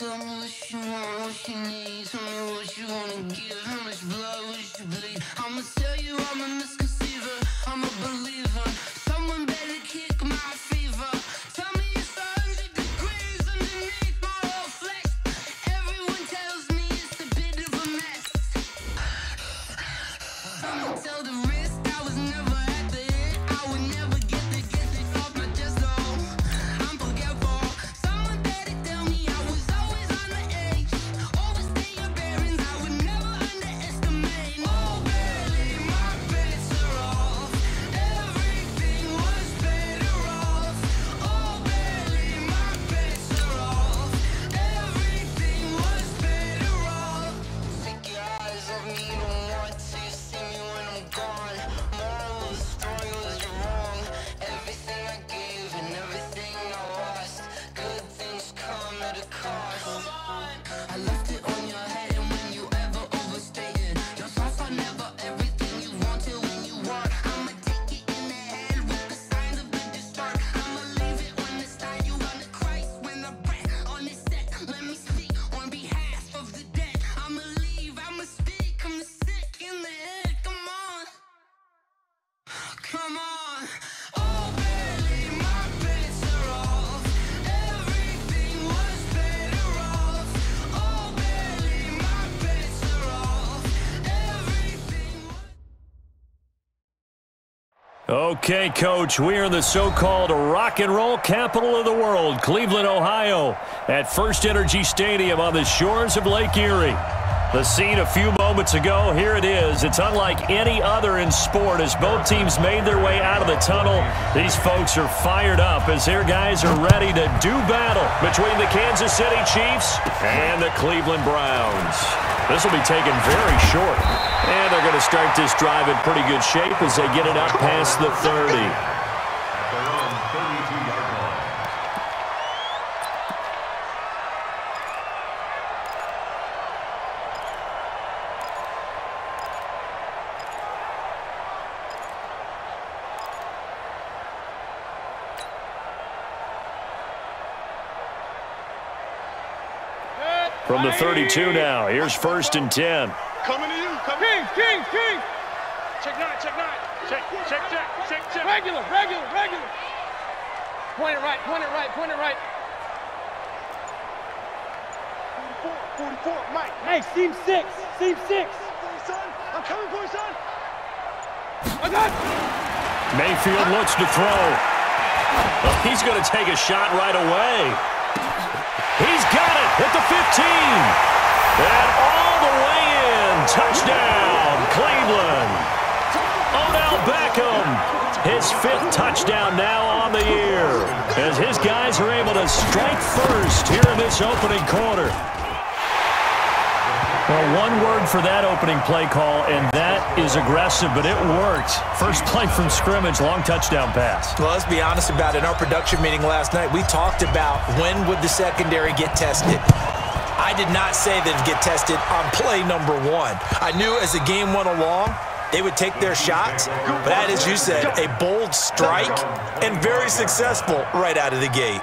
Tell me what you want, what you need. Tell me what you wanna give. How much blood would you bleed? I'ma tell you I'm a misconceiver. I'm a believer. Someone better kick my fever. Tell me it's 100 degrees underneath my whole flesh. Everyone tells me it's a bit of a mess. I'ma tell the risk I was never at the end. I would never get it off my chest though. I'm forgetful. Someone better tell me I was always on the edge. Overstay your bearings, I would never underestimate. Oh, barely my bets are off. Everything was better off. Oh, barely my bets are off. Everything was better off. Take your eyes off me, don't want to see me when I'm gone. Moral of the story was you're wrong. Everything I gave and everything I lost. Good things come at a cost. I left it on your head, and when you ever overstay it, your thoughts are never everything you wanted when you want. I'ma take it in the head with the signs of the distort. I'ma leave it when it's time. You run to Christ when the breath on this set. Let me speak on behalf of the dead. I'ma leave, I'ma speak. I'm sick in the head. Come on, come on. Oh, barely my bets are off. Everything was better off. Oh, barely my bets are off. Everything was. Okay, Coach, we are in the so-called rock and roll capital of the world, Cleveland, Ohio, at First Energy Stadium on the shores of Lake Erie. The scene a few moments ago, here it is. It's unlike any other in sport as both teams made their way out of the tunnel. These folks are fired up as their guys are ready to do battle between the Kansas City Chiefs and the Cleveland Browns. This will be taken very short. And they're going to start this drive in pretty good shape as they get it up past the 30. From the 32 now, here's 1st and 10. Coming to you. King. Check nine. Check. Regular. Point it right. 44, Mike. Hey, seam six. Son, I'm coming for you, son. I got it. Mayfield looks to throw. Well, he's going to take a shot right away. He's got it at the 15. And all the way in. Touchdown, Cleveland. Odell Beckham. His 5th touchdown now on the year. As his guys are able to strike first here in this opening quarter. Well, one word for that opening play call, and that is aggressive, but it worked. First play from scrimmage, long touchdown pass. Well, let's be honest about it. In our production meeting last night, we talked about when would the secondary get tested. I did not say they'd get tested on play number 1. I knew as the game went along, they would take their shots, but that, as you said, a bold strike and very successful right out of the gate.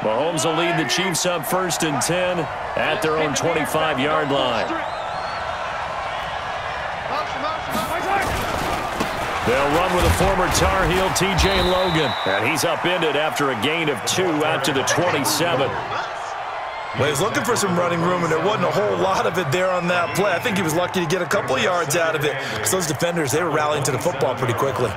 Mahomes will lead the Chiefs up 1st and 10 at their own 25-yard line. They'll run with a former Tar Heel, T.J. Logan. And he's upended after a gain of 2 out to the 27. Well, he's looking for some running room, and there wasn't a whole lot of it there on that play. I think he was lucky to get a couple of yards out of it because those defenders, they were rallying to the football pretty quickly.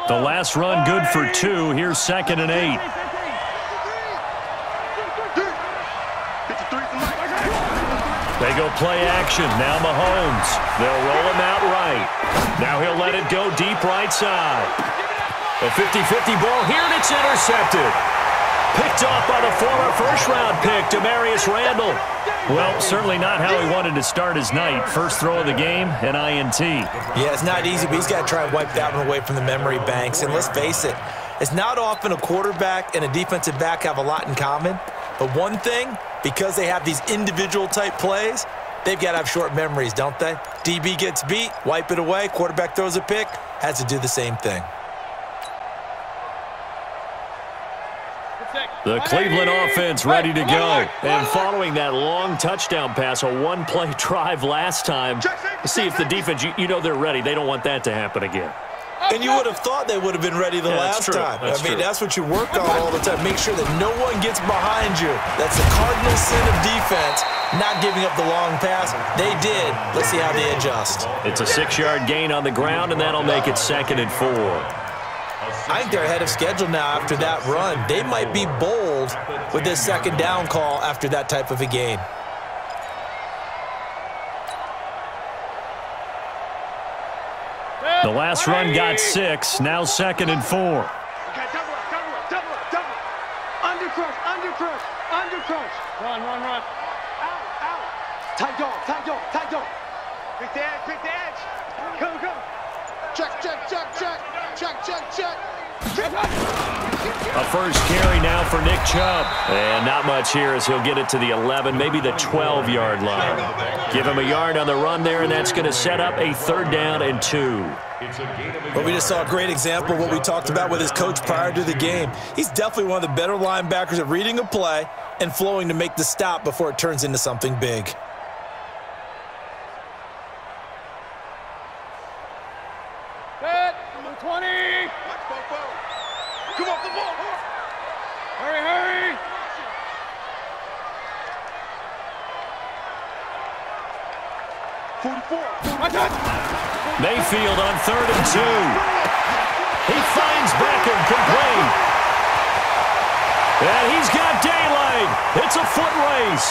The last run good for 2. Here's 2nd and 8. They go play action. Now Mahomes. They'll roll him out right. Now he'll let it go deep right side. A 50-50 ball here, and it's intercepted. Picked off by the former first-round pick, Demarius Randall. Well, certainly not how he wanted to start his night. First throw of the game, an INT. Yeah, it's not easy, but he's got to try and wipe that one away from the memory banks. And let's face it, it's not often a quarterback and a defensive back have a lot in common. But one thing, because they have these individual-type plays, they've got to have short memories, don't they? DB gets beat, wipe it away, quarterback throws a pick, has to do the same thing. The Cleveland offense ready to go. And following that long touchdown pass, a one-play drive last time, see if the defense, you know they're ready. They don't want that to happen again. And you would have thought they would have been ready the last time. That's what you work on all the time. Make sure that no one gets behind you. That's the cardinal sin of defense, not giving up the long pass. They did. Let's see how they adjust. It's a 6-yard gain on the ground, and that'll make it 2nd and 4. I think they're ahead of schedule now after that run. They might be bold with this 2nd down call after that type of a gain. The last run got 6, now 2nd and 4. Okay, double up. Under crush. Run. Out. Tight dog. Pick the edge. Come. Check. A first carry now for Nick Chubb. And not much here as he'll get it to the 11, maybe the 12-yard line. Give him a yard on the run there, and that's going to set up a 3rd down and 2. Well, we just saw a great example of what we talked about with his coach prior to the game. He's definitely one of the better linebackers at reading a play and flowing to make the stop before it turns into something big. Set. 20. Come off the ball. Hurry. Mayfield on 3rd and 2. He finds Beckham complete. And he's got daylight. It's a foot race.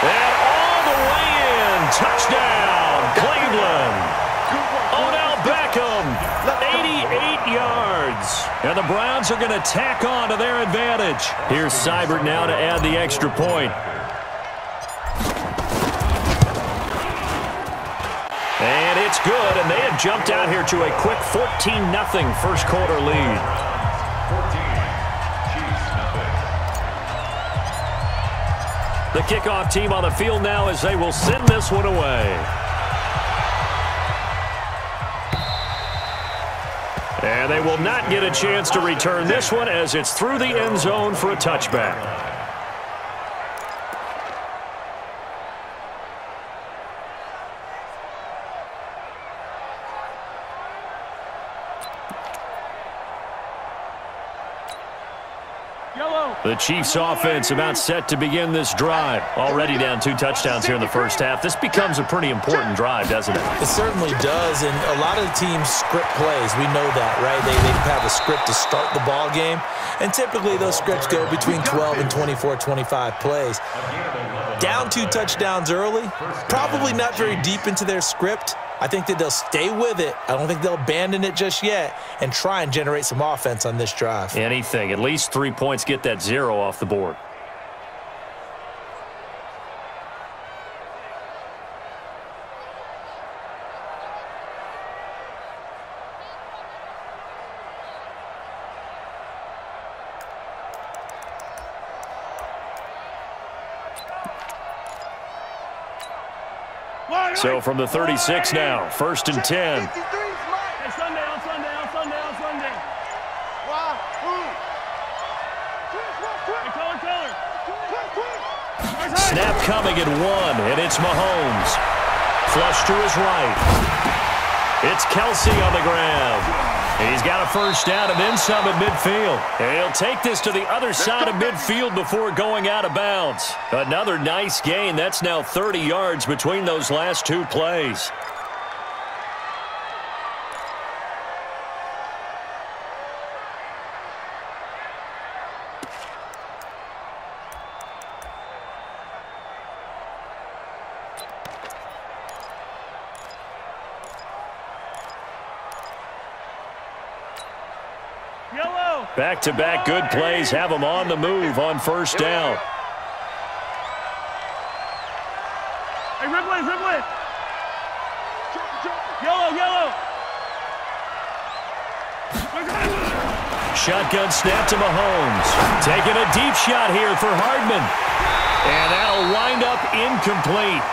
And all the way in. Touchdown, Cleveland. Odell Beckham, 88 yards. And the Browns are going to tack on to their advantage. Here's Seibert now to add the extra point. And it's good, and they have jumped out here to a quick 14-0 first quarter lead. The kickoff team on the field now as they will send this one away. And they will not get a chance to return this one as it's through the end zone for a touchback. The Chiefs offense about set to begin this drive. Already down 2 touchdowns here in the first half. This becomes a pretty important drive, doesn't it? It certainly does, and a lot of the teams script plays. We know that, right? They have a script to start the ball game, and typically those scripts go between 12 and 24, 25 plays. Down 2 touchdowns early, probably not very deep into their script. I think that they'll stay with it. I don't think they'll abandon it just yet and try and generate some offense on this drive. Anything. At least 3 points, get that 0 off the board. So from the 36 now, 1st and 10. Snap coming at 1, and it's Mahomes. Flush to his right. It's Kelsey on the ground. He's got a first down and then some at midfield. And he'll take this to the other side of midfield before going out of bounds. Another nice gain. That's now 30 yards between those last 2 plays. Back-to-back good plays have them on the move on first down. Hey, red. Yellow. Shotgun snap to Mahomes. Taking a deep shot here for Hardman. And that'll wind up incomplete.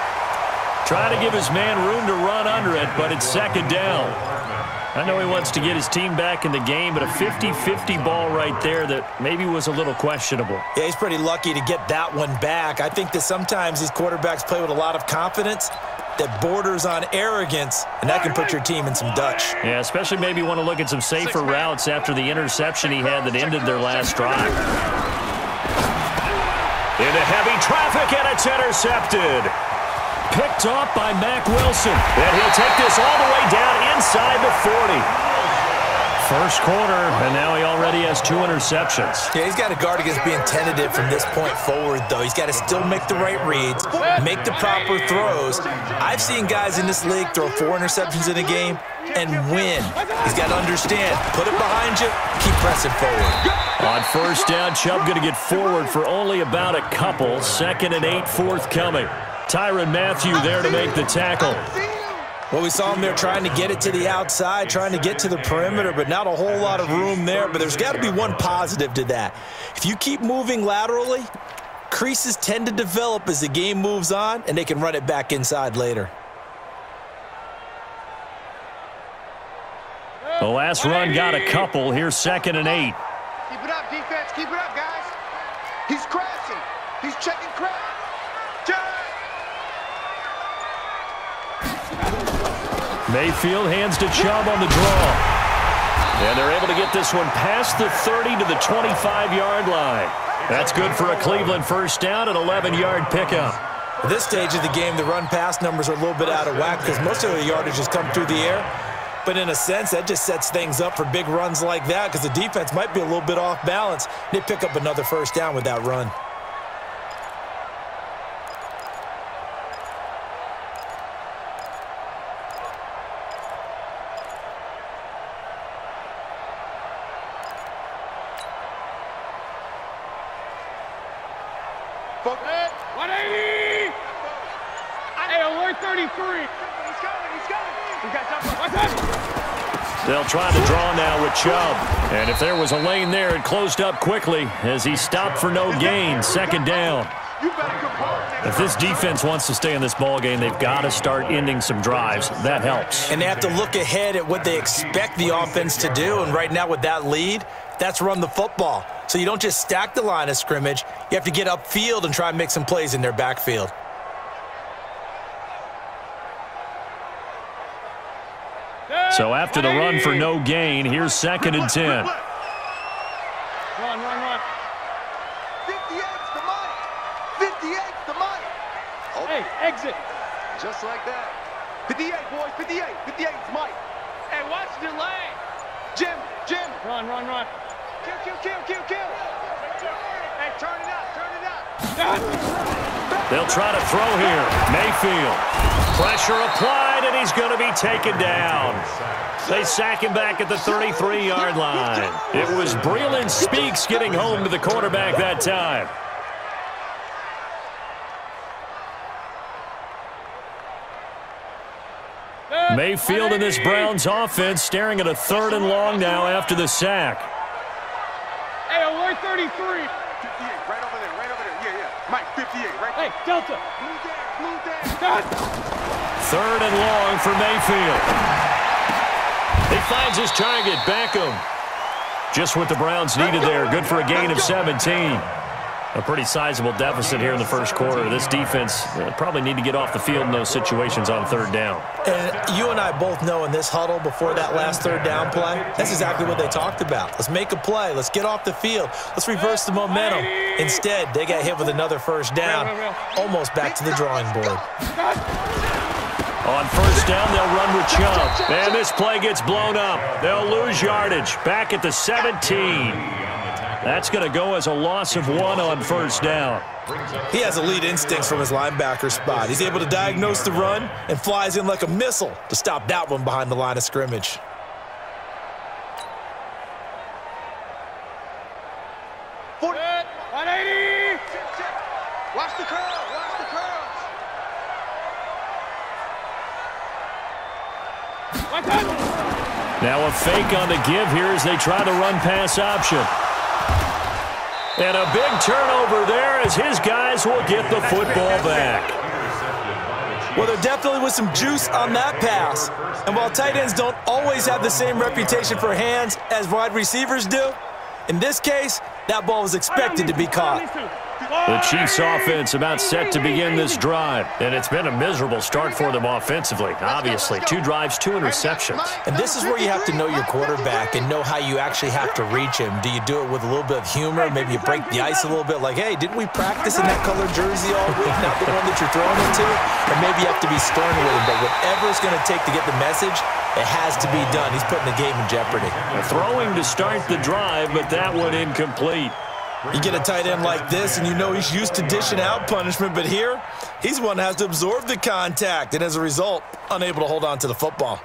Trying to give his man room to run under it, but it's second down. I know he wants to get his team back in the game, but a 50-50 ball right there that maybe was a little questionable. Yeah, he's pretty lucky to get that one back. I think that sometimes these quarterbacks play with a lot of confidence that borders on arrogance, and that can put your team in some Dutch. Yeah, especially maybe want to look at some safer routes after the interception he had that ended their last drive. Into heavy traffic, and it's intercepted. Picked off by Mack Wilson. And he'll take this all the way down inside the 40. First quarter, and now he already has 2 interceptions. Yeah, he's got to guard against being tentative from this point forward, though. He's got to still make the right reads, make the proper throws. I've seen guys in this league throw 4 interceptions in a game and win. He's got to understand, put it behind you, keep pressing forward. On first down, Chubb going to get forward for only about a couple. 2nd and 8 forthcoming. Tyrann Mathieu there to make the tackle. Well, we saw him there trying to get it to the outside, trying to get to the perimeter, but not a whole lot of room there. But there's got to be one positive to that. If you keep moving laterally, creases tend to develop as the game moves on, and they can run it back inside later. The last run got a couple. Here's 2nd and 8. Keep it up, defense. Keep it up, guys. He's crashing. He's checking crash. Mayfield hands to Chubb on the draw. And they're able to get this one past the 30 to the 25-yard line. That's good for a Cleveland first down, an 11-yard pickup. At this stage of the game, the run-pass numbers are a little bit out of whack because most of the yardage has come through the air. But in a sense, that just sets things up for big runs like that because the defense might be a little bit off balance. They pick up another first down with that run. They'll try the draw now with Chubb. And if there was a lane there, it closed up quickly as he stopped for no gain. 2nd down. If this defense wants to stay in this ballgame, they've got to start ending some drives. That helps. And they have to look ahead at what they expect the offense to do. And right now with that lead, that's run the football. So you don't just stack the line of scrimmage. You have to get upfield and try and make some plays in their backfield. So after the run for no gain, here's 2nd and 10. Run. 58's the money. 58's the money. Hey, exit. Just like that. 58, boys. 58. 58's Mike. Hey, watch the lane. Jim. Run. Kill. Hey, turn it up. They'll try to throw here. Mayfield. Pressure applied, and he's going to be taken down. They sack him back at the 33-yard line. It was Breeland Speaks getting home to the quarterback that time. Mayfield in this Browns offense staring at a 3rd and long now after the sack. Hey, alert 33. 58, right over there. Yeah. Mike, 58, right there. Hey, Delta. Move down. 3rd and long for Mayfield. He finds his target, Beckham. Just what the Browns needed there. Good for a gain of 17. A pretty sizable deficit here in the first quarter. This defense probably need to get off the field in those situations on 3rd down. And you and I both know in this huddle before that last 3rd down play, that's exactly what they talked about. Let's make a play. Let's get off the field. Let's reverse the momentum. Instead, they got hit with another first down, almost back to the drawing board. On first down, they'll run with Chubb. And this play gets blown up. They'll lose yardage. Back at the 17. That's going to go as a loss of 1 on first down. He has elite instincts from his linebacker spot. He's able to diagnose the run and flies in like a missile to stop that one behind the line of scrimmage. Now a fake on the give here as they try to run pass option. And a big turnover there as his guys will get the football back. Well, there definitely was some juice on that pass. And while tight ends don't always have the same reputation for hands as wide receivers do, in this case, that ball was expected to be caught. The Chiefs offense about set to begin this drive, and it's been a miserable start for them offensively. Obviously, 2 drives, 2 interceptions. And this is where you have to know your quarterback and know how you actually have to reach him. Do you do it with a little bit of humor? Maybe you break the ice a little bit like, hey, didn't we practice in that colored jersey all week, not the one that you're throwing it to? Or maybe you have to be stern with him, but whatever it's going to take to get the message, it has to be done. He's putting the game in jeopardy. Throwing to start the drive, but that one incomplete. You get a tight end like this, and you know he's used to dishing out punishment, but here, he's one that has to absorb the contact, and as a result, unable to hold on to the football.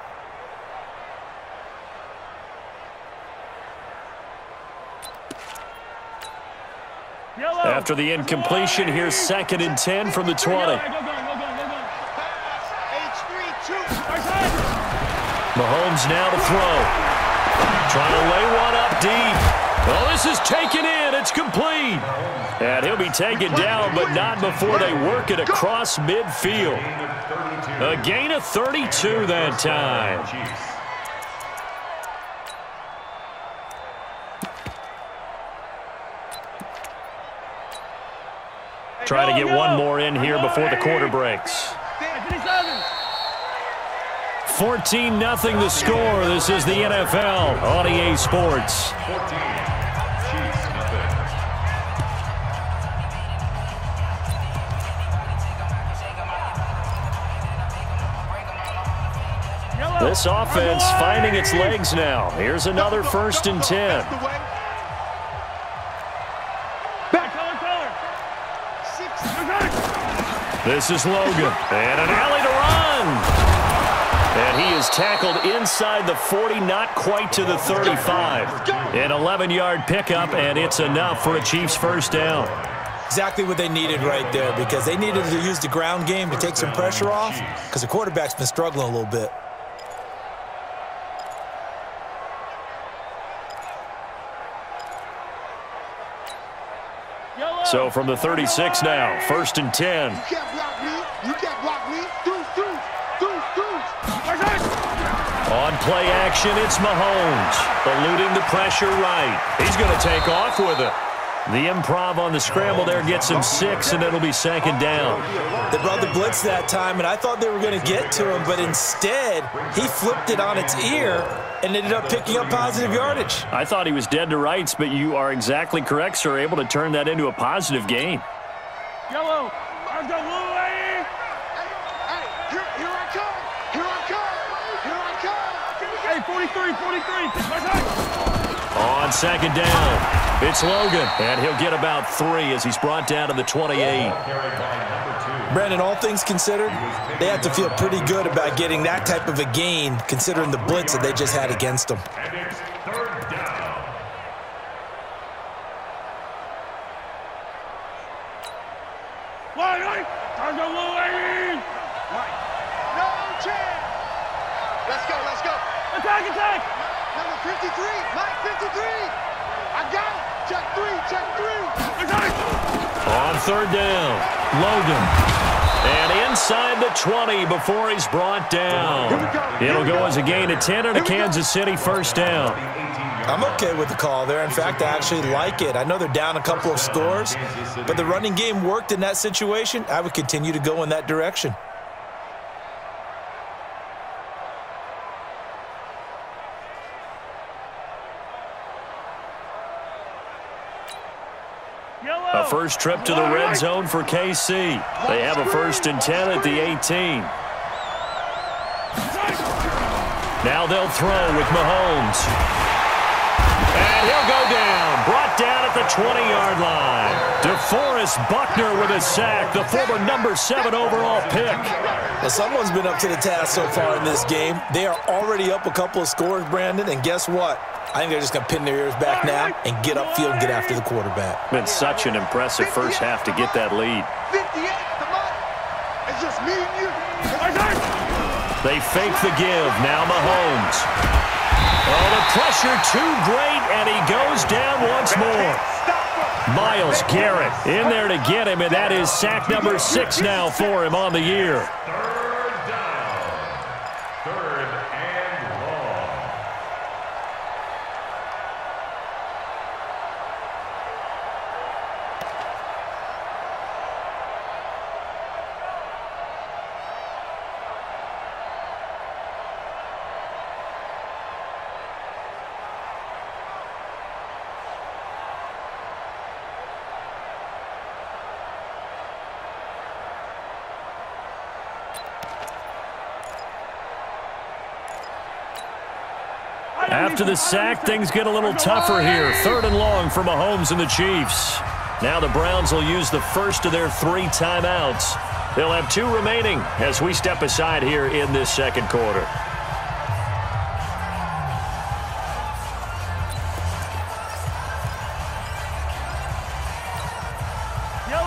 After the incompletion, here's 2nd and 10 from the 20. Mahomes now to throw. Trying to lay one up deep. Oh, this is taken in. It's complete. And he'll be taken down, but not before they work it across midfield. A gain of 32 that time. Trying to get one more in here before the quarter breaks. 14-0 the score. This is the NFL on EA Sports. This offense finding its legs now. Here's another 1st and 10. This is Logan. And an alley to run. And he is tackled inside the 40, not quite to the 35. An 11-yard pickup, and it's enough for a Chiefs 1st down. Exactly what they needed right there, because they needed to use the ground game to take some pressure off, because the quarterback's been struggling a little bit. So from the 36 now, 1st and 10. You can't block me. You can't block me. Deuce. On play action, it's Mahomes. Eluding the pressure right. He's going to take off with it. The improv on the scramble there gets him 6, and it'll be 2nd down. They brought the blitz that time, and I thought they were going to get to him, but instead, he flipped it on its ear and ended up picking up positive yardage. I thought he was dead to rights, but you are exactly correct, sir. Able to turn that into a positive gain. Yellow. Let's go, Louie. Hey, here I come. Hey, 43. On 2nd down, it's Logan, and he'll get about 3 as he's brought down to the 28. Brandon, all things considered, they have to feel pretty good about getting that type of a gain, considering the blitz that they just had against them. No chance. Let's go. Attack. Number 53. Mike, 53. I got it. Check 3. On 3rd down, Logan. And inside the 20 before he's brought down. It'll go as a gain of 10 and a Kansas City 1st down. I'm okay with the call there. In fact, I actually like it. I know they're down a couple of scores, but the running game worked in that situation. I would continue to go in that direction. A first trip to the red zone for KC. They have a 1st and 10 at the 18. Now they'll throw with Mahomes. And he'll go down. Brought down at the 20-yard line. DeForest Buckner with a sack, the former number 7 overall pick. Well, someone's been up to the task so far in this game. They are already up a couple of scores, Brandon, and guess what? I think they're just going to pin their ears back now and get upfield and get after the quarterback. Been such an impressive first half to get that lead. 58, the money. It's just me and you. They fake the give. Now Mahomes. Oh, the pressure too great, and he goes down once more. Myles Garrett in there to get him, and that is sack number 6 now for him on the year. Third down. Third and long. After the sack, things get a little tougher here. 3rd and long for Mahomes and the Chiefs. Now the Browns will use the first of their 3 timeouts. They'll have 2 remaining as we step aside here in this second quarter.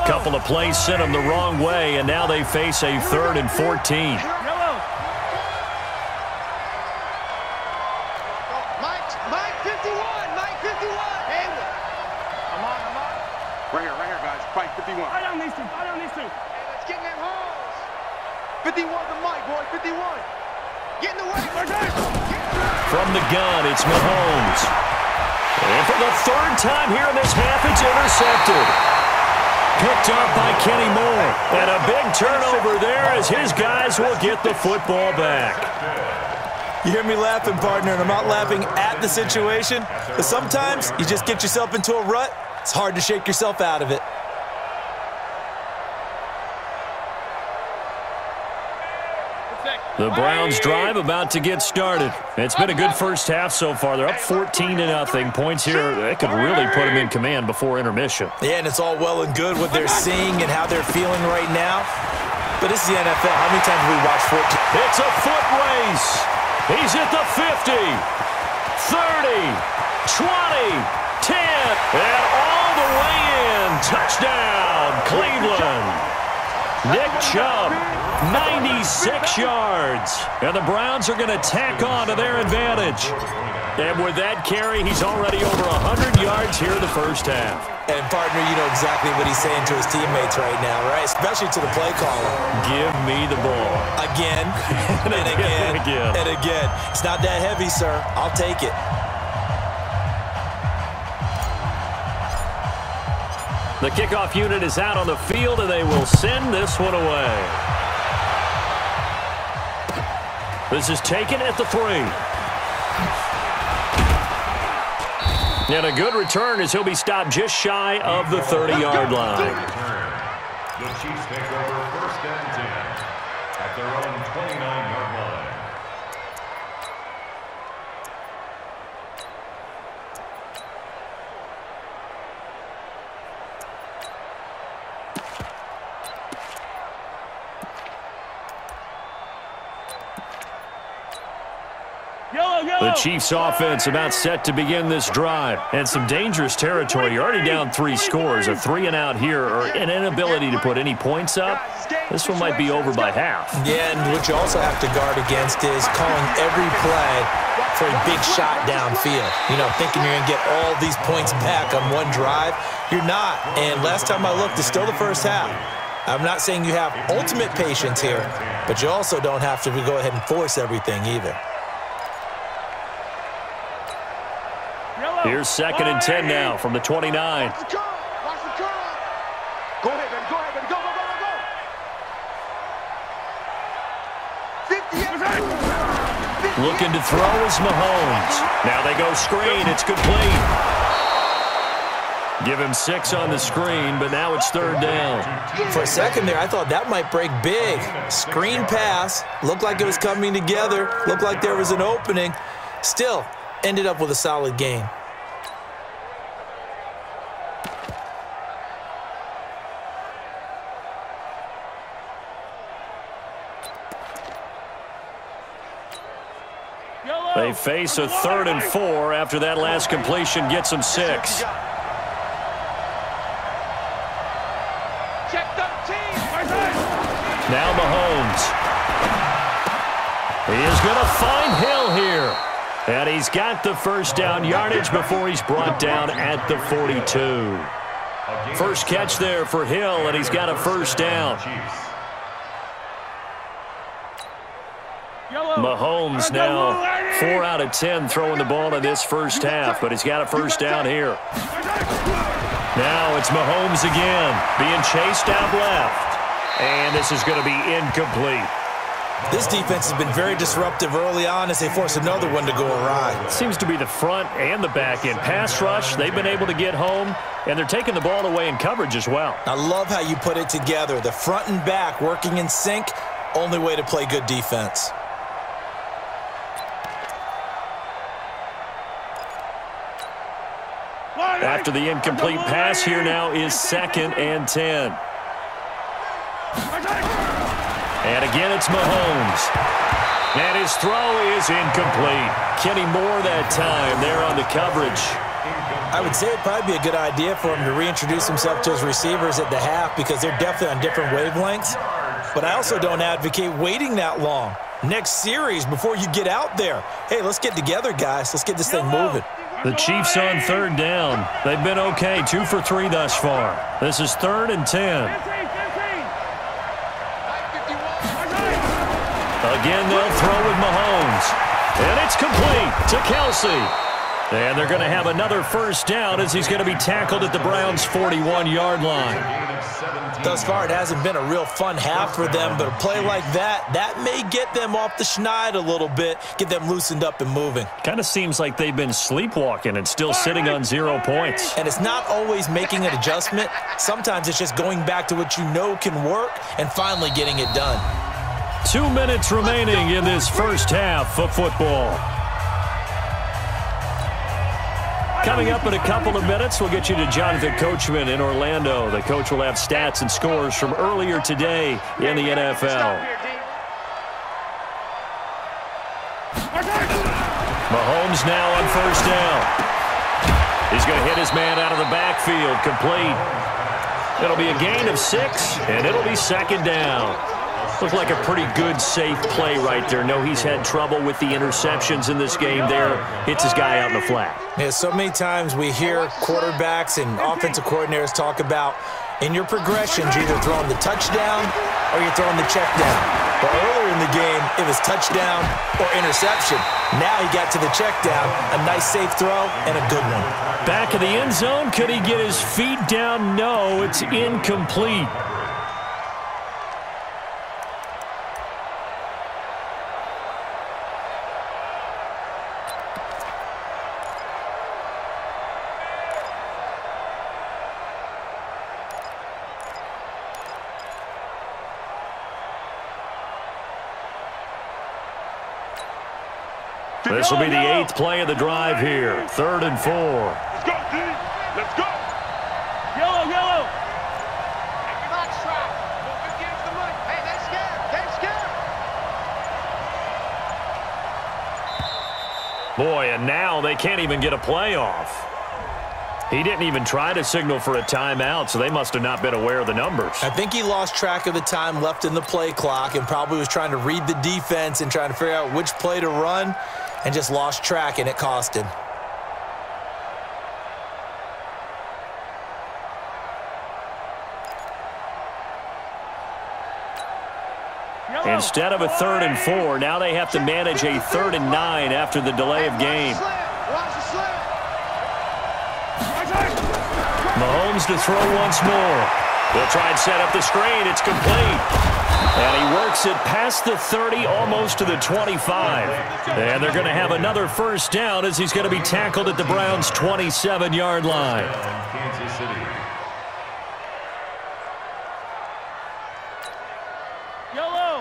Couple of plays sent them the wrong way, and now they face a 3rd and 14. Right here, guys. Fight 51. Right on these two. Hey, let's get in them holes. 51 to Mike, boy. 51. Get in the way. From the gun, it's Mahomes. And for the 3rd time here in this half, it's intercepted. Picked up by Kenny Moore. And a big turnover there as his guys will get the football back. You hear me laughing, partner, and I'm not laughing at the situation. But sometimes you just get yourself into a rut. It's hard to shake yourself out of it. The Browns drive about to get started. It's been a good first half so far. They're up 14-0. Points here, they could really put them in command before intermission. Yeah, and it's all well and good what they're seeing and how they're feeling right now. But this is the NFL. How many times have we watched 14? It's a foot race. He's at the 50, 30, 20, 10, and all the way in. Touchdown, Cleveland. Nick Chubb, 96 yards. And the Browns are going to tack on to their advantage. And with that carry, he's already over 100 yards here in the first half. And, partner, you know exactly what he's saying to his teammates right now, right? Especially to the play caller. Give me the ball. Again, and again, and again. It's not that heavy, sir. I'll take it. The kickoff unit is out on the field, and they will send this one away. This is taken at the 3. And a good return as he'll be stopped just shy of the 30-yard line. The Chiefs take over 1st and 10 at their own 29-yard line. The Chiefs offense about set to begin this drive. And some dangerous territory. You're already down 3 scores. A 3-and-out here or an inability to put any points up. This one might be over by half. Yeah, and what you also have to guard against is calling every play for a big shot downfield. You know, thinking you're going to get all these points back on one drive. You're not. And last time I looked, it's still the first half. I'm not saying you have ultimate patience here, but you also don't have to go ahead and force everything either. Here's 2nd and 10 now from the 29. Watch the curl. Watch the curl. Go ahead, baby. Go ahead, baby. Go, go, go, go, go. 58. Looking to throw is Mahomes. Now they go screen. It's complete. Give him 6 on the screen, but now it's 3rd down. For a second there, I thought that might break big. Screen pass. Looked like it was coming together. Looked like there was an opening. Still, ended up with a solid gain. They face a 3rd and 4 after that last completion gets them 6. Now Mahomes. He is going to find Hill here. And he's got the first down yardage before he's brought down at the 42. First catch there for Hill, and he's got a first down. Mahomes now 4 out of 10 throwing the ball in this first half, but he's got a first down here. Now it's Mahomes again, being chased out left. And this is going to be incomplete. This defense has been very disruptive early on as they force another one to go awry. Seems to be the front and the back end. Pass rush, they've been able to get home, and they're taking the ball away in coverage as well. I love how you put it together. The front and back working in sync, only way to play good defense. After the incomplete pass, here now is 2nd and 10. And again, it's Mahomes. And his throw is incomplete. Kenny Moore that time there on the coverage. I would say it'd probably be a good idea for him to reintroduce himself to his receivers at the half because they're definitely on different wavelengths. But I also don't advocate waiting that long. Next series before you get out there. Hey, let's get together, guys. Let's get this thing moving. The Chiefs on 3rd down. They've been okay, 2 for 3 thus far. This is 3rd and 10. Again, they'll throw with Mahomes. And it's complete to Kelsey. And they're going to have another first down as he's going to be tackled at the Browns' 41-yard line. Thus far, it hasn't been a real fun half for them, but a play like that may get them off the schneid a little bit, get them loosened up and moving. Kind of seems like they've been sleepwalking and still sitting on 0 points. And it's not always making an adjustment. Sometimes it's just going back to what you know can work and finally getting it done. 2 minutes remaining in this first half of football. Coming up in a couple of minutes, we'll get you to Jonathan Coachman in Orlando. The coach will have stats and scores from earlier today in the NFL. Mahomes now on first down. He's going to hit his man out of the backfield, complete. It'll be a gain of 6, and it'll be 2nd down. Looked like a pretty good, safe play right there. No, he's had trouble with the interceptions in this game there. Hits his guy out in the flat. Yeah, so many times we hear quarterbacks and offensive coordinators talk about in your progressions, you're either throwing the touchdown or you're throwing the check down. But earlier in the game, it was touchdown or interception. Now he got to the check down, a nice safe throw, and a good one. Back in the end zone, could he get his feet down? No, it's incomplete. This will be the 8th play of the drive here. 3rd and 4. Let's go, D. Let's go. Yellow, yellow. Take your box strap. Move 50 into the money. Hey, they're scared. They're scared. Boy, and now they can't even get a play off. He didn't even try to signal for a timeout, so they must have not been aware of the numbers. I think he lost track of the time left in the play clock and probably was trying to read the defense and trying to figure out which play to run and just lost track, and it cost him. Instead of a 3rd and 4, now they have to manage a 3rd and 9 after the delay of game. Mahomes to throw once more. They'll try and set up the screen. It's complete. And he works it past the 30, almost to the 25. And they're going to have another first down as he's going to be tackled at the Browns' 27-yard line. Kansas City.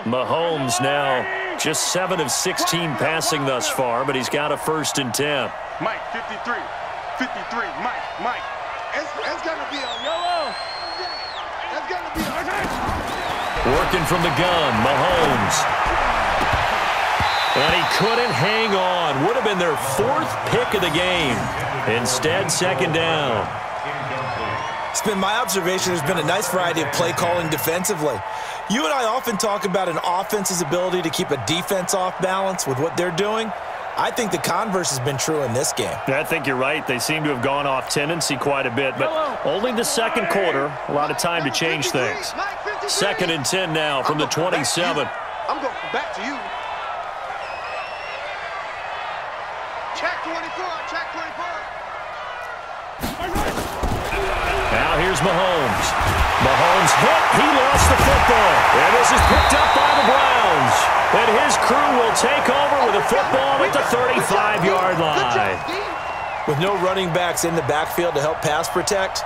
Mahomes now just 7 of 16 passing thus far, but he's got a 1st and 10. Mike, 53. 53. Mike. It's going to be on yellow. It's going to be on. Working from the gun, Mahomes. And he couldn't hang on. Would have been their 4th pick of the game. Instead, 2nd down. It's been my observation there's been a nice variety of play calling defensively. You and I often talk about an offense's ability to keep a defense off balance with what they're doing. I think the converse has been true in this game. I think you're right. They seem to have gone off tendency quite a bit, but only the second quarter, a lot of time to change things. 2nd and 10 now from the 27. I'm going back to you. Check 24, check 24. Now here's Mahomes. Mahomes hit. He lost the football. And this is picked up by the Browns. And his crew will take over with a football at the 35-yard line. With no running backs in the backfield to help pass protect,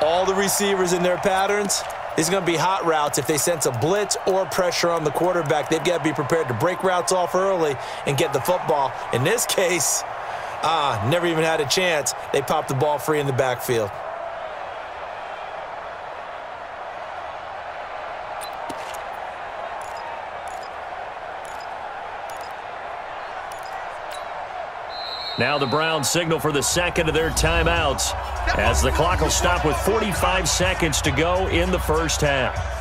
all the receivers in their patterns, these are going to be hot routes. If they sense a blitz or pressure on the quarterback, they've got to be prepared to break routes off early and get the football. In this case, never even had a chance. They popped the ball free in the backfield. Now the Browns signal for the second of their timeouts as the clock will stop with 45 seconds to go in the first half.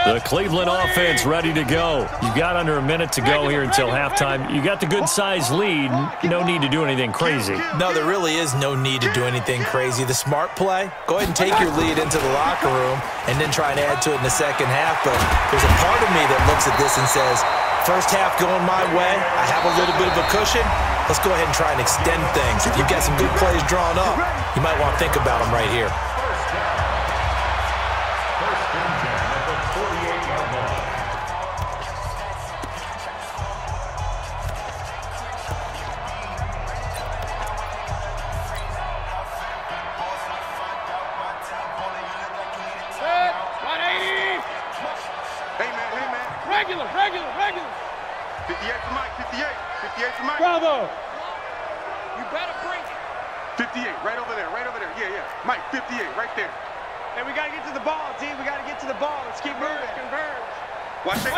The Cleveland offense ready to go. You've got under a minute to go here until halftime. You got the good-sized lead. No need to do anything crazy. No, there really is no need to do anything crazy. The smart play, go ahead and take your lead into the locker room and then try and add to it in the second half. But there's a part of me that looks at this and says, first half going my way, I have a little bit of a cushion. Let's go ahead and try and extend things. If you've got some good plays drawn up, you might want to think about them right here. Regular. 58 for Mike, 58 for Mike. Bravo. You better bring it. 58, right over there. Yeah. Mike, 58, right there. Hey, we got to get to the ball, team. We got to get to the ball. Let's keep moving. Converge. Watch it.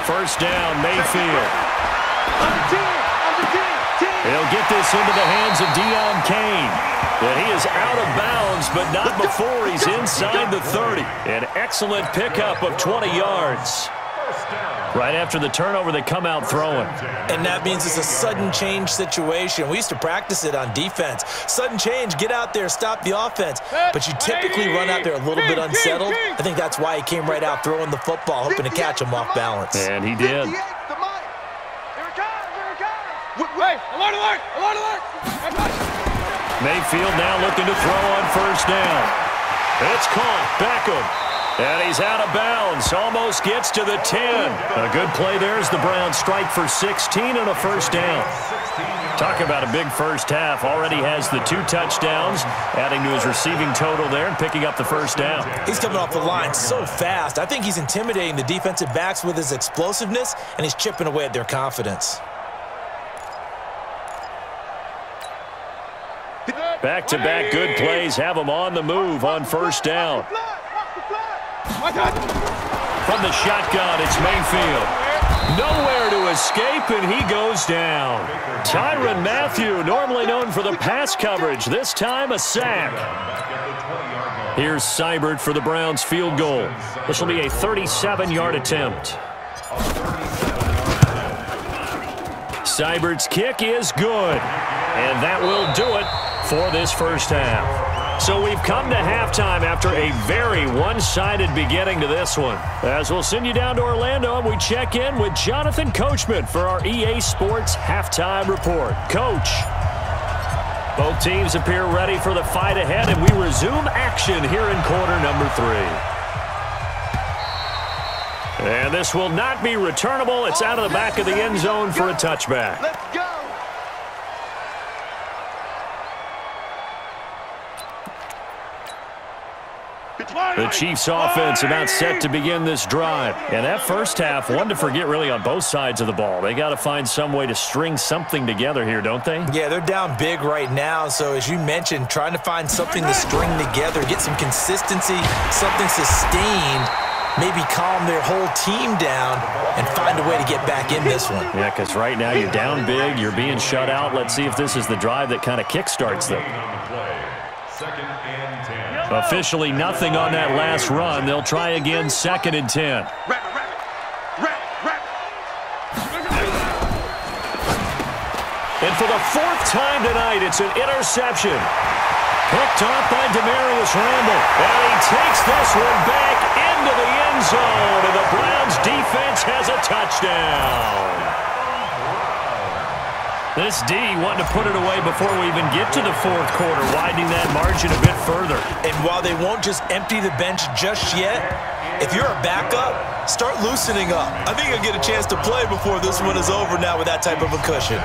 First down, Mayfield. On the team. He'll get this into the hands of Deion Kane. And he is out of bounds, but not before he's inside the 30. An excellent pickup of 20 yards. Right after the turnover, they come out throwing. And that means it's a sudden change situation. We used to practice it on defense. Sudden change, get out there, stop the offense. But you typically run out there a little bit unsettled. I think that's why he came right out throwing the football, hoping to catch him off balance. And he did. Here it comes. Hey, alert. Mayfield now looking to throw on first down. It's caught. Beckham. And he's out of bounds. Almost gets to the 10. A good play there as the Browns strike for 16 and a first down. Talk about a big first half. Already has the 2 touchdowns, adding to his receiving total there and picking up the first down. He's coming off the line so fast. I think he's intimidating the defensive backs with his explosiveness, and he's chipping away at their confidence. Back-to-back good plays have him on the move on first down. From the shotgun, it's Mayfield. Nowhere to escape, and he goes down. Tyrann Mathieu, normally known for the pass coverage, this time a sack. Here's Seibert for the Browns field goal. This will be a 37-yard attempt. Seibert's kick is good, and that will do it for this first half. So we've come to halftime after a very one-sided beginning to this one. As we'll send you down to Orlando, and we check in with Jonathan Coachman for our EA Sports Halftime Report. Coach, both teams appear ready for the fight ahead, and we resume action here in quarter number 3. And this will not be returnable. It's out of the back of the end zone for a touchback. Let's go. The Chiefs' offense about set to begin this drive. And that first half, one to forget really on both sides of the ball. They got to find some way to string something together here, don't they? Yeah, they're down big right now. So as you mentioned, trying to find something to string together, get some consistency, something sustained. maybe calm their whole team down and find a way to get back in this one. Yeah, because right now you're down big, you're being shut out. Let's see if this is the drive that kind of kickstarts them. Officially nothing on that last run. They'll try again, 2nd and 10. And for the 4th time tonight, it's an interception. Picked off by Demarius Randall. And he takes this one back into the end zone. And the Browns defense has a touchdown. This D wanting to put it away before we even get to the 4th quarter, widening that margin a bit further. And while they won't just empty the bench just yet, if you're a backup, start loosening up. I think you'll get a chance to play before this one is over now with that type of a cushion.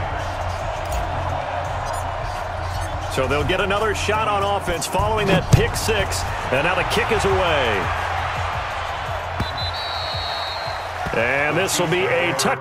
So they'll get another shot on offense following that pick 6. And now the kick is away. And this will be a touch.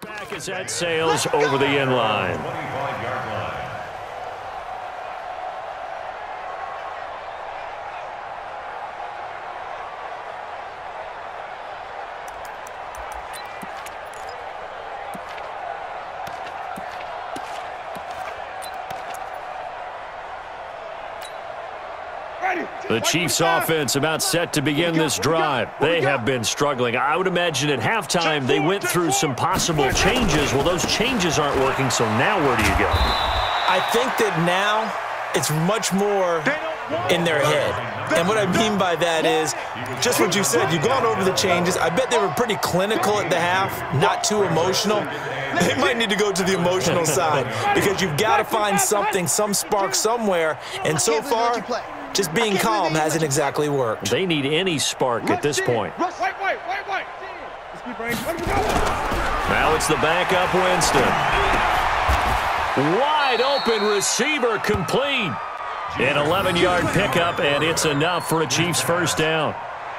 Back is at Sales over the end line. 25-yard line. The Chiefs offense about set to begin this drive. They have been struggling. I would imagine at halftime they went through some possible changes. Well, those changes aren't working, so now where do you go? I think that now it's much more in their head. And what I mean by that is just what you said. You've gone over the changes. I bet they were pretty clinical at the half, not too emotional. They might need to go to the emotional side because you've got to find something, some spark somewhere. And so far, just being calm hasn't exactly worked. They need any spark at this point. Wait. Now it's the backup Winston. Wide open receiver complete. An 11-yard pickup, and it's enough for a Chiefs first down.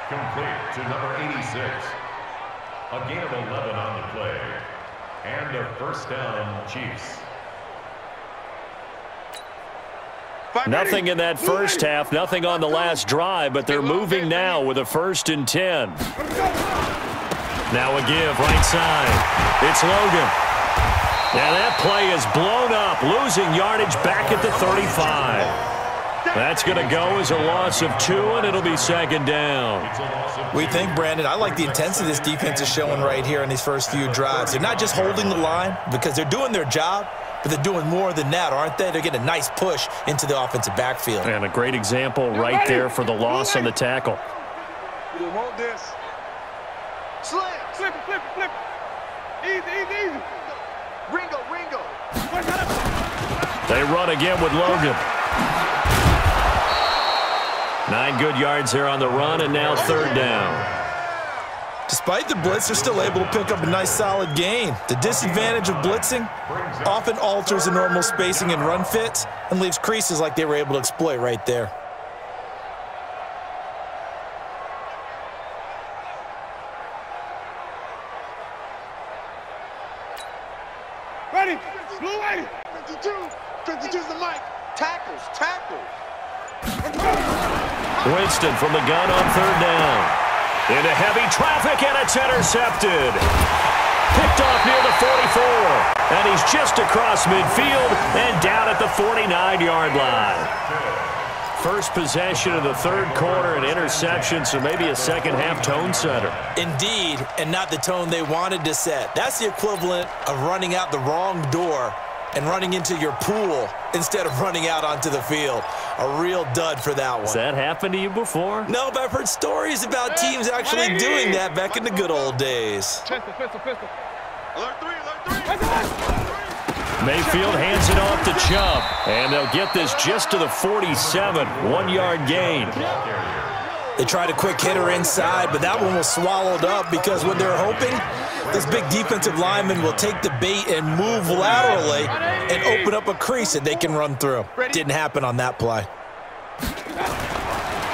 Complete to number 86. A gain of 11 on the play. And a first down, Chiefs. Nothing in that first half, nothing on the last drive, but they're moving now with a 1st and 10. Now a give, right side. It's Logan. Now that play is blown up, losing yardage back at the 35. That's going to go as a loss of 2, and it'll be 2nd down. We think, Brandon, I like the intensity this defense is showing right here in these first few drives. They're not just holding the line because they're doing their job, but they're doing more than that, aren't they? They're getting a nice push into the offensive backfield. And a great example right there for the loss on the tackle. You want this? Flip. Easy. Ringo. They run again with Logan. 9 good yards there on the run, and now 3rd down. Despite the blitz, they're still able to pick up a nice solid gain. The disadvantage of blitzing often alters the normal spacing and run fits and leaves creases like they were able to exploit right there. Ready. Blue ready. 52's the mic. Tackles. Winston from the gun on 3rd down. Into heavy traffic, and it's intercepted. Picked off near the 44. And he's just across midfield and down at the 49-yard line. First possession of the 3rd quarter, an interception, so maybe a second-half tone setter. Indeed, and not the tone they wanted to set. That's the equivalent of running out the wrong door and running into your pool instead of running out onto the field. A real dud for that one. Has that happened to you before? No, but I've heard stories about teams actually doing that back in the good old days. Pistol. Alert 3. Mayfield hands it off to Chubb, and they'll get this just to the 47, 1-yard gain. They tried a quick hitter inside, but that one was swallowed up because what they're hoping, this big defensive lineman will take the bait and move laterally and open up a crease that they can run through. Didn't happen on that play.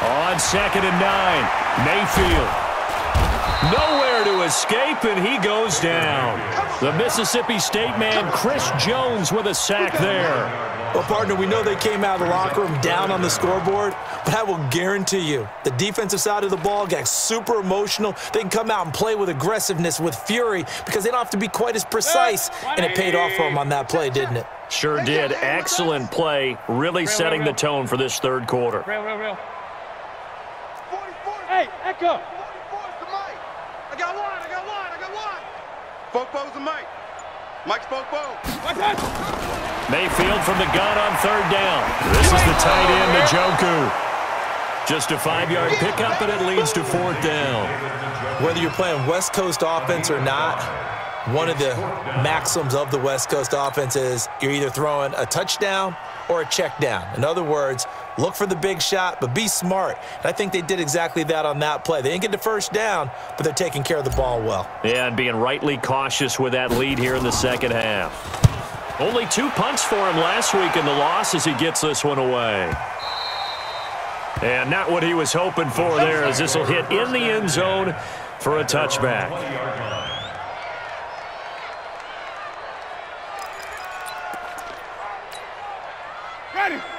On 2nd and 9, Mayfield. Nowhere to escape, and he goes down. The Mississippi State man, Chris Jones, with a sack there. Well, partner, we know they came out of the locker room down on the scoreboard, but I will guarantee you the defensive side of the ball got super emotional. They can come out and play with aggressiveness, with fury, because they don't have to be quite as precise, and it paid off for them on that play, didn't it? Sure did. Excellent play, really setting the tone for this third quarter. Real. Hey, Echo. I got one. Spoke to Mike. Mike spoke. Mayfield from the gun on 3rd down. This is the tight end, Njoku. Just a 5-yard pickup, and it leads to 4th down. Whether you're playing West Coast offense or not, one of the maxims of the West Coast offense is you're either throwing a touchdown or a check down. In other words, look for the big shot, but be smart. And I think they did exactly that on that play. They didn't get the first down, but they're taking care of the ball well. Yeah, and being rightly cautious with that lead here in the second half. Only 2 punts for him last week in the loss as he gets this one away. And not what he was hoping for there, as this will hit in the end zone for a touchback.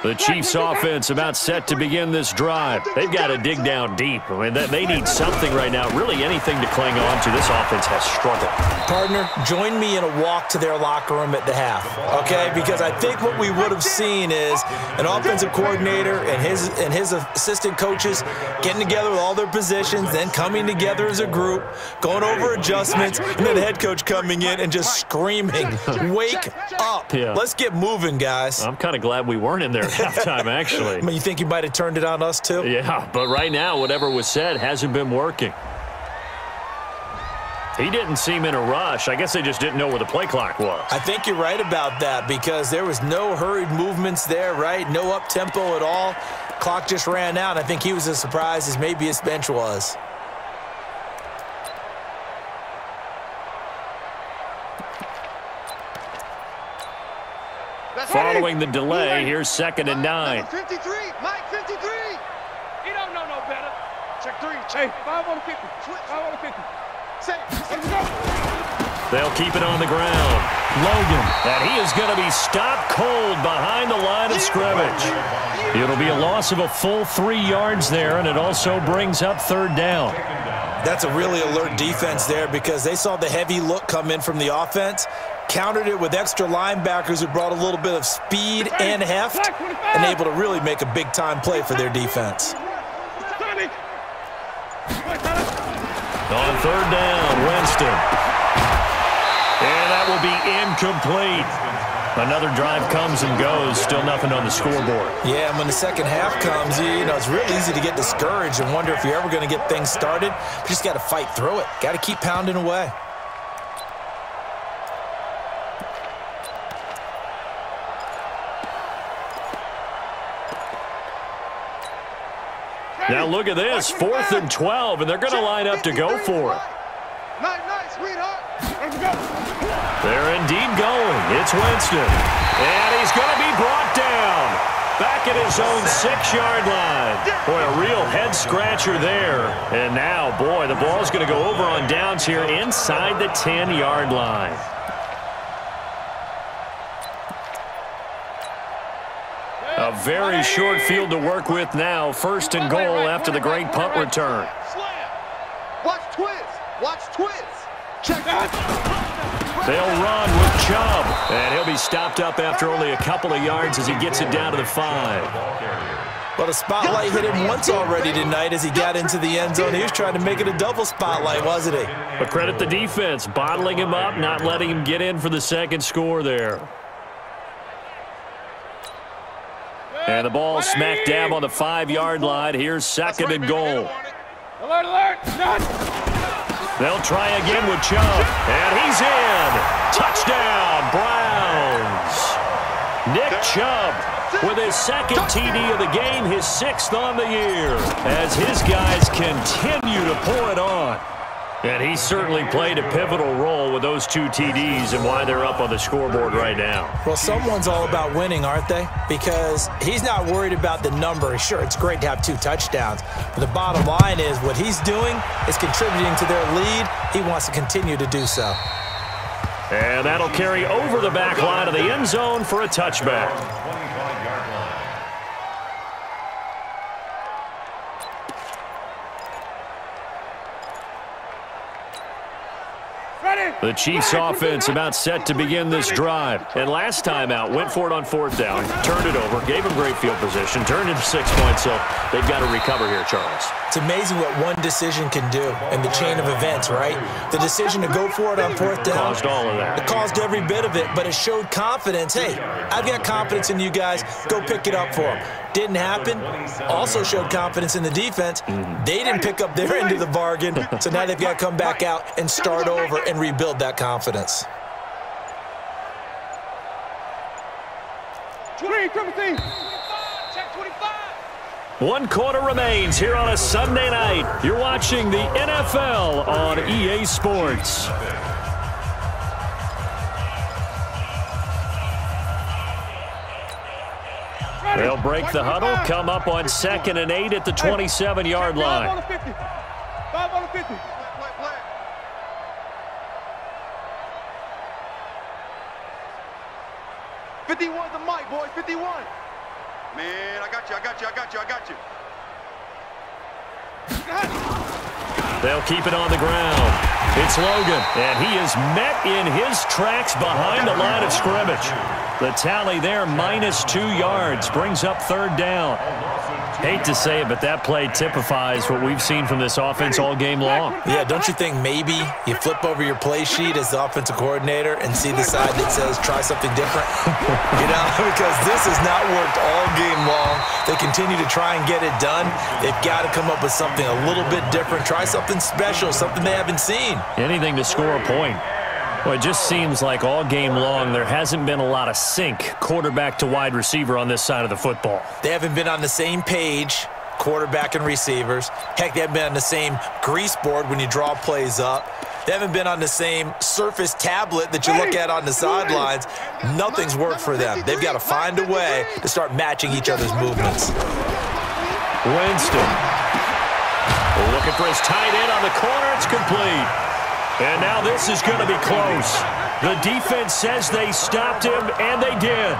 The Chiefs' offense about set to begin this drive. They've got to dig down deep. I mean, they need something right now, really anything to cling on to. This offense has struggled. Partner, join me in a walk to their locker room at the half, okay? Because I think what we would have seen is an offensive coordinator and his assistant coaches getting together with all their positions, then coming together as a group, going over adjustments, and then the head coach coming in and just screaming, "Wake up. Yeah. Let's get moving, guys." I'm kind of glad we weren't in there at halftime, actually. I mean, you think you might have turned it on us, too? Yeah, but right now, whatever was said hasn't been working. He didn't seem in a rush. I guess they just didn't know where the play clock was. I think you're right about that because there was no hurried movements there, right? No up-tempo at all. Clock just ran out. I think he was as surprised as maybe his bench was. Following the delay, here's 2nd and 9. 53, Mike 53. He don't know no better. Check 3. Hey, 5 on the 50. 5 on the 50. Let's go. They'll keep it on the ground. Logan, and he is going to be stopped cold behind the line of scrimmage. It'll be a loss of a full 3 yards there, and it also brings up 3rd down. That's a really alert defense there because they saw the heavy look come in from the offense, countered it with extra linebackers who brought a little bit of speed and heft, and able to really make a big-time play for their defense. On 3rd down, Winston. And that will be incomplete. Another drive comes and goes, still nothing on the scoreboard. Yeah, and when the second half comes, you know, it's real easy to get discouraged and wonder if you're ever going to get things started. You just got to fight through it. Got to keep pounding away. Now look at this, 4th and 12, and they're going to line up to go for it. Nice, sweetheart. Let's go. They're indeed going. It's Winston. And he's going to be brought down. Back at his own 6-yard line. Boy, a real head-scratcher there. And now, boy, the ball's going to go over on downs here inside the 10-yard line. A very short field to work with now. 1st and goal after the great punt return. Watch twist. Check out. They'll run with Chubb, and he'll be stopped up after only a couple of yards as he gets it down to the 5. Well, the spotlight hit him once already tonight as he got into the end zone. He was trying to make it a double spotlight, wasn't he? But credit the defense, bottling him up, not letting him get in for the second score there. And the ball smack dab on the 5-yard line. Here's 2nd and goal. Alert. They'll try again with Chubb. And he's in. Touchdown, Browns. Nick Chubb with his second TD of the game, his 6th on the year, as his guys continue to pour it on. And he certainly played a pivotal role with those 2 TDs and why they're up on the scoreboard right now. Well, someone's all about winning, aren't they? Because he's not worried about the number. Sure, it's great to have 2 touchdowns. But the bottom line is what he's doing is contributing to their lead. He wants to continue to do so. And that'll carry over the back line of the end zone for a touchback. The Chiefs offense about set to begin this drive. And last time out, went for it on 4th down, turned it over, gave them great field position, turned into 6 points, so they've got to recover here, Charles. It's amazing what one decision can do in the chain of events, right? The decision to go for it on 4th down. Caused all of that. It caused every bit of it, but it showed confidence. Hey, I've got confidence in you guys. Go pick it up for them. Didn't happen. Also showed confidence in the defense. They didn't pick up their end of the bargain, so now they've got to come back out and start over and rebuild that confidence. 17. Check 25. 1 quarter remains here on a Sunday night. You're watching the NFL on EA Sports. They'll break the huddle, come up on 2nd and 8 at the 27-yard line. 5 on the 50. 5 on the 50. 51 the mic, boys. 51. Man, I got you. They'll keep it on the ground. It's Logan, and he is met in his tracks behind the line of scrimmage. The tally there, -2 yards, brings up 3rd down. Hate to say it, but that play typifies what we've seen from this offense all game long. Yeah, don't you think maybe you flip over your play sheet as the offensive coordinator and see the side that says try something different? You know, because this has not worked all game long. They continue to try and get it done. They've got to come up with something a little bit different. Try something special, something they haven't seen. Anything to score a point. Well, it just seems like all game long there hasn't been a lot of sync quarterback to wide receiver on this side of the football. They haven't been on the same page, quarterback and receivers. Heck, they haven't been on the same grease board when you draw plays up. They haven't been on the same Surface tablet that you look at on the sidelines. Nothing's worked for them. They've got to find a way to start matching each other's movements. Winston. Looking for his tight end on the corner. It's complete. And now this is going to be close. The defense says they stopped him, and they did.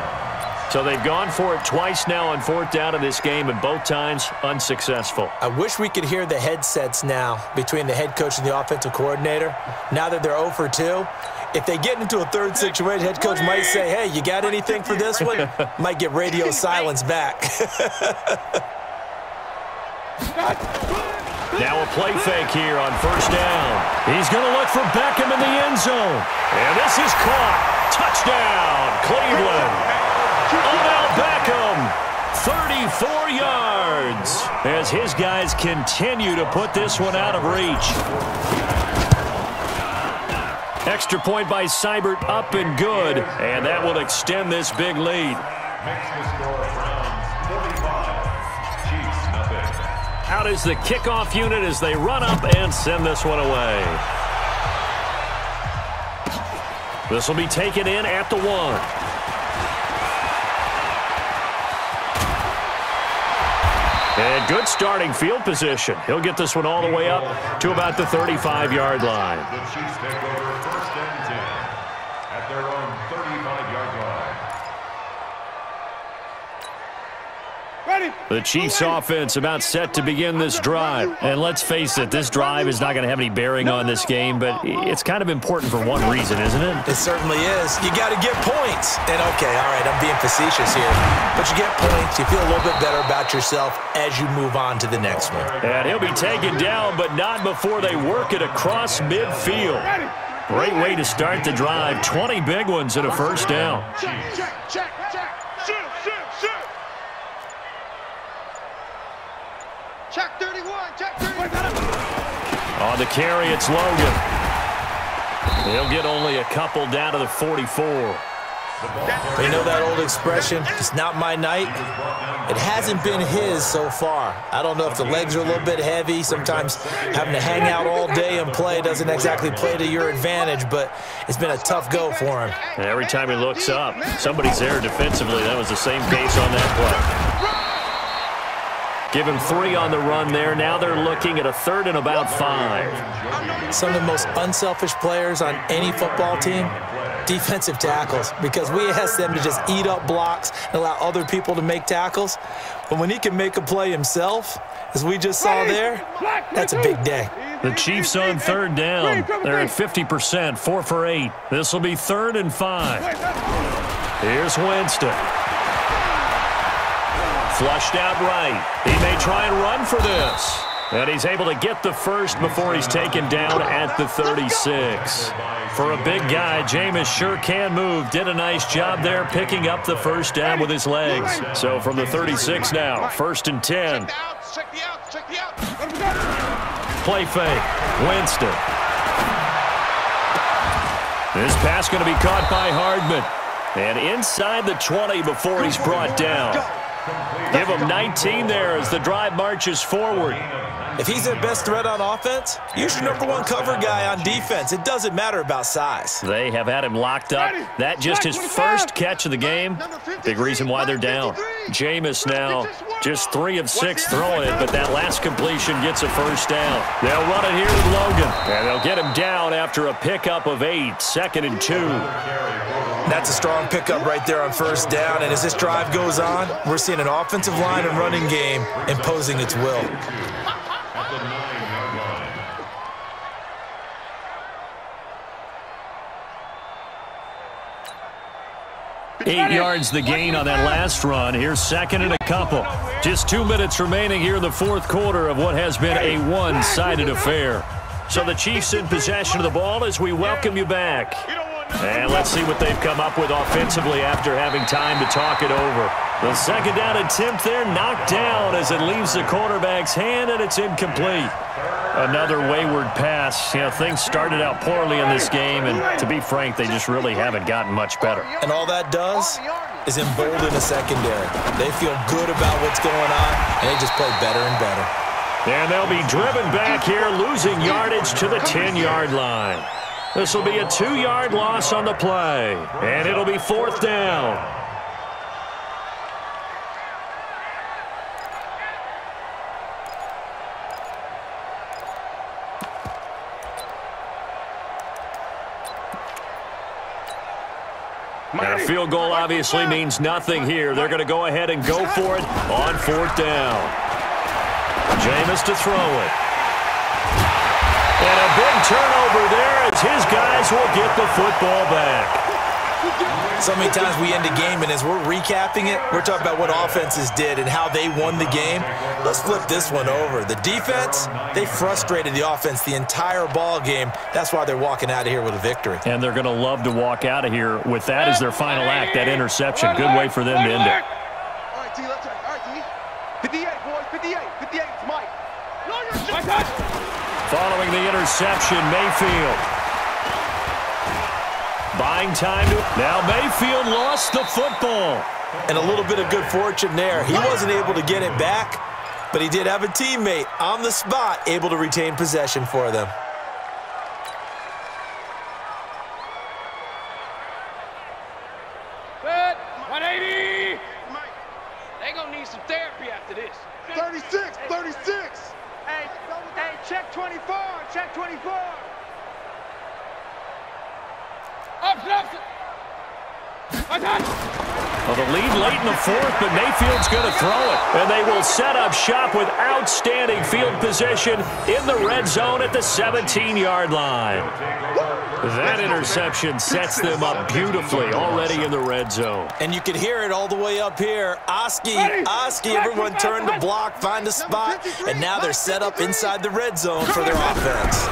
So they've gone for it twice now on 4th down in this game, and both times unsuccessful. I wish we could hear the headsets now between the head coach and the offensive coordinator. Now that they're 0 for 2, if they get into a 3rd situation, head coach might say, hey, you got anything for this one? Might get radio silence back. Now a play fake here on 1st down. He's going to look for Beckham in the end zone. And this is caught. Touchdown, Cleveland. Odell Beckham, 34 yards. As his guys continue to put this one out of reach. Extra point by Seibert, up and good. And that will extend this big lead. Makes the score Browns 45, Chiefs nothing. Out is the kickoff unit as they run up and send this one away. This will be taken in at the 1. And good starting field position. He'll get this one all the way up to about the 35-yard line. The Chiefs take over 1st and 10 at their own 35-yard line. The Chiefs offense about set to begin this drive. And let's face it, this drive is not going to have any bearing on this game, but it's kind of important for one reason, isn't it? It certainly is. You got to get points. And, okay, all right, I'm being facetious here. But you get points. You feel a little bit better about yourself as you move on to the next one. And he'll be taken down, but not before they work it across midfield. Great way to start the drive. 20 big ones and a 1st down. Check. Shoot. Check 31. Check 31. On the carry, it's Logan. He'll get only a couple down to the 44. But you know that old expression, it's not my night? It hasn't been his so far. I don't know if the legs are a little bit heavy. Sometimes having to hang out all day and play doesn't exactly play to your advantage, but it's been a tough go for him. And every time he looks up, somebody's there defensively. That was the same case on that play. Give him 3 on the run there. Now they're looking at a 3rd and about 5. Some of the most unselfish players on any football team, defensive tackles, because we ask them to just eat up blocks and allow other people to make tackles. But when he can make a play himself, as we just saw there, that's a big day. The Chiefs on 3rd down. They're at 50%, 4 for 8. This will be 3rd and 5. Here's Winston. Flushed out right. He may try and run for this. And he's able to get the first before he's taken down at the 36. For a big guy, Jameis sure can move. Did a nice job there picking up the first down with his legs. So from the 36 now, 1st and 10. Play fake. Winston. This pass going to be caught by Hardman. And inside the 20 before he's brought down. Give him 19 there as the drive marches forward. If he's their best threat on offense, use your #1 cover guy on defense. It doesn't matter about size. They have had him locked up. That just his first catch of the game. Big reason why they're down. Jameis now just 3 of 6 throwing it, but that last completion gets a first down. They'll run it here with Logan, and they'll get him down after a pickup of 8, 2nd and 2. That's a strong pickup right there on 1st down, and as this drive goes on, we're seeing an offensive line and running game imposing its will. 8 yards the gain on that last run. Here's 2nd and a couple. Just 2 minutes remaining here in the 4th quarter of what has been a one-sided affair. So the Chiefs in possession of the ball as we welcome you back. And let's see what they've come up with offensively after having time to talk it over. The 2nd down attempt there knocked down as it leaves the quarterback's hand, and it's incomplete. Another wayward pass. You know, things started out poorly in this game, and to be frank, they just really haven't gotten much better. And all that does is embolden the secondary. They feel good about what's going on, and they just play better and better. And they'll be driven back here, losing yardage to the 10-yard line. This will be a 2-yard loss on the play, and it'll be 4th down. And a field goal obviously means nothing here. They're going to go ahead and go for it on 4th down. Jameis to throw it. And a big turnover there as his guys will get the football back. So many times we end a game, and as we're recapping it, we're talking about what offenses did and how they won the game. Let's flip this one over. The defense, they frustrated the offense the entire ball game. That's why they're walking out of here with a victory. And they're going to love to walk out of here with that as their final act, that interception. Good way for them to end it. All right, T, let's try. All right, T. 58, boys, 58. 58, it's Mike. Following the interception, Mayfield. Buying time to... Now Mayfield lost the football. And a little bit of good fortune there. He wasn't able to get it back, but he did have a teammate on the spot able to retain possession for them. Good. 180. They gonna need some therapy after this. 36, 36. Hey, check 24, check 24. Well, the lead late in the 4th, but Mayfield's going to throw it. And they will set up shop with outstanding field position in the red zone at the 17-yard line. That interception sets them up beautifully already in the red zone. And you can hear it all the way up here. Oski, everyone turned to block, find a spot, and now they're set up inside the red zone for their offense.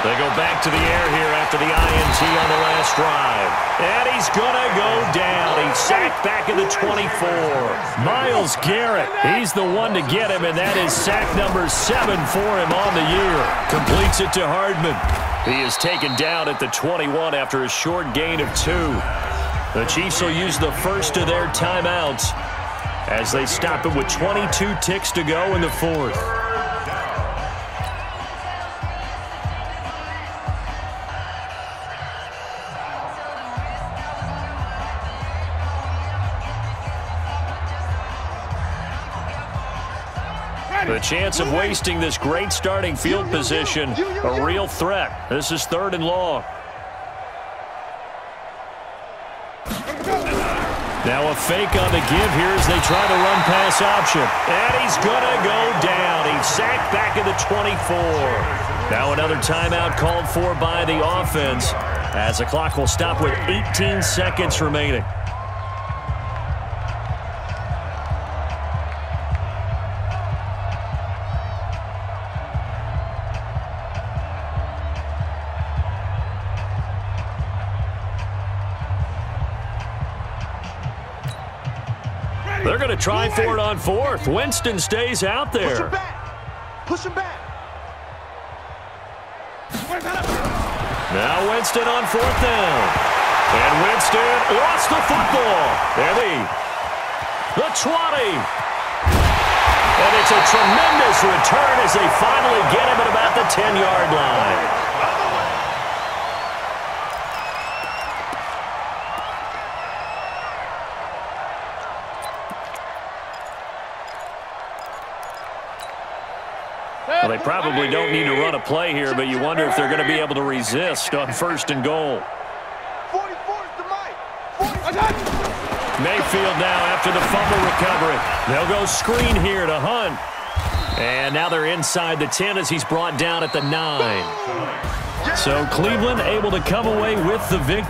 They go back to the air here after the INT on the last drive. And he's going to go down. He's sacked back at the 24. Myles Garrett, he's the one to get him, and that is sack number 7 for him on the year. Completes it to Hardman. He is taken down at the 21 after a short gain of 2. The Chiefs will use the first of their timeouts as they stop it with 22 ticks to go in the fourth. The chance of wasting this great starting field position, a real threat. This is 3rd and long. Now a fake on the give here as they try the run-pass option. And he's going to go down. He's sacked back at the 24. Now another timeout called for by the offense as the clock will stop with 18 seconds remaining. They're going to try for it on 4th. Winston stays out there. Push him back. Now Winston on 4th down. And Winston lost the football. And the 20. And it's a tremendous return as they finally get him at about the 10-yard line. Well, they probably don't need to run a play here, but you wonder if they're going to be able to resist on 1st and goal. 44 is the mic. Mayfield now after the fumble recovery. They'll go screen here to Hunt. And now they're inside the 10 as he's brought down at the 9. So Cleveland able to come away with the victory.